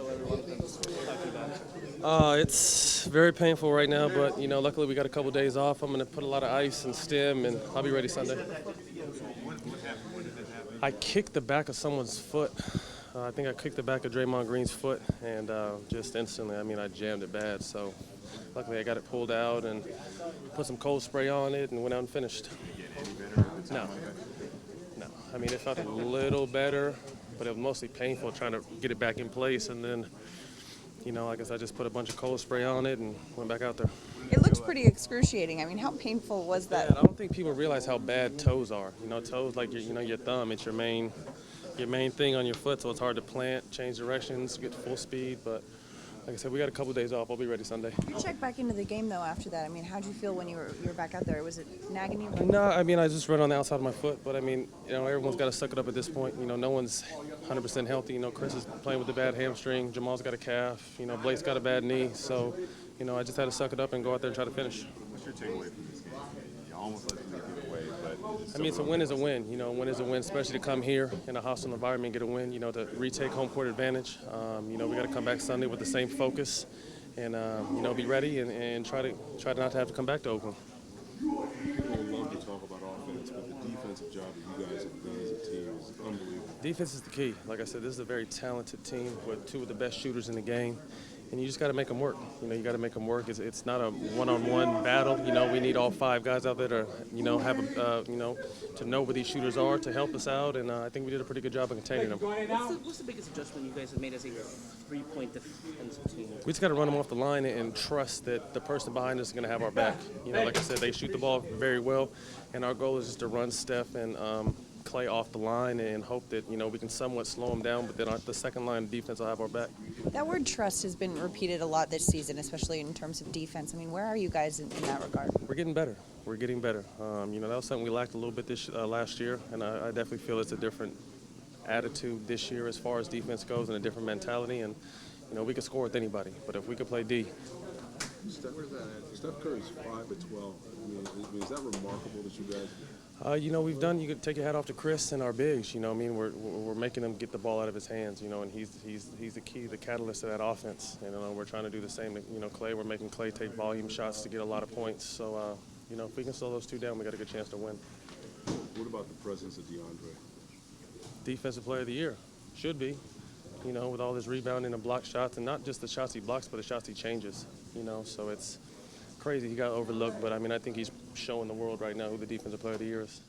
show everyone of them talking about it? It's very painful right now, but luckily we got a couple days off. I'm gonna put a lot of ice and stim, and I'll be ready Sunday. I kicked the back of someone's foot. I think I kicked the back of Draymond Green's foot, and just instantly, I jammed it bad. So luckily I got it pulled out and put some cold spray on it and went out and finished. No, no. It felt a little better, but it was mostly painful trying to get it back in place, and then I guess I just put a bunch of cold spray on it and went back out there. It looks pretty excruciating. How painful was that? I don't think people realize how bad toes are. Toes like your thumb. It's your main thing on your foot, so it's hard to plant, change directions, get full speed. But like I said, we got a couple of days off. I'll be ready Sunday. You checked back into the game though after that. How did you feel when you were back out there? Was it nagging you? No, I just run on the outside of my foot. But everyone's got to suck it up at this point. No one's 100% healthy. Chris is playing with a bad hamstring. Jamal's got a calf. Blake's got a bad knee. So, I just had to suck it up and go out there and try to finish. What's your takeaway from this game? You almost let the lead away, but it's a win is a win. A win is a win, especially to come here in a hostile environment and get a win. To retake home court advantage. We got to come back Sunday with the same focus, and be ready and try not to have to come back to Oakland. People love to talk about offense, but the defensive job that you guys have done as a team is unbelievable. Defense is the key. Like I said, this is a very talented team with two of the best shooters in the game. And you just got to make them work. You got to make them work. It's not a one-on-one battle. We need all five guys out there to, have to know where these shooters are to help us out. And I think we did a pretty good job of containing them. What's the biggest adjustment you guys have made as a three-point defensive team? We just got to run them off the line and trust that the person behind us is going to have our back. Like I said, they shoot the ball very well, and our goal is just to run Steph and Clay off the line and hope that we can somewhat slow them down, but then the second line of defense will have our back. That word trust has been repeated a lot this season, especially in terms of defense. Where are you guys in that regard? We're getting better. We're getting better. That was something we lacked a little bit last year, and I definitely feel it's a different attitude this year as far as defense goes and a different mentality. And we could score with anybody, but if we could play D. Steph Curry's 5-12. Is that remarkable that you guys? You could take your hat off to Chris and our bigs. We're making him get the ball out of his hands. And he's the key, the catalyst to that offense. And we're trying to do the same. Clay, we're making Clay take volume shots to get a lot of points. So if we can slow those two down, we got a good chance to win. What about the presence of DeAndre? Defensive Player of the Year, should be. With all his rebounding and block shots, and not just the shots he blocks, but the shots he changes. So it's crazy he got overlooked, but I think he's showing the world right now who the Defensive Player of the Year is.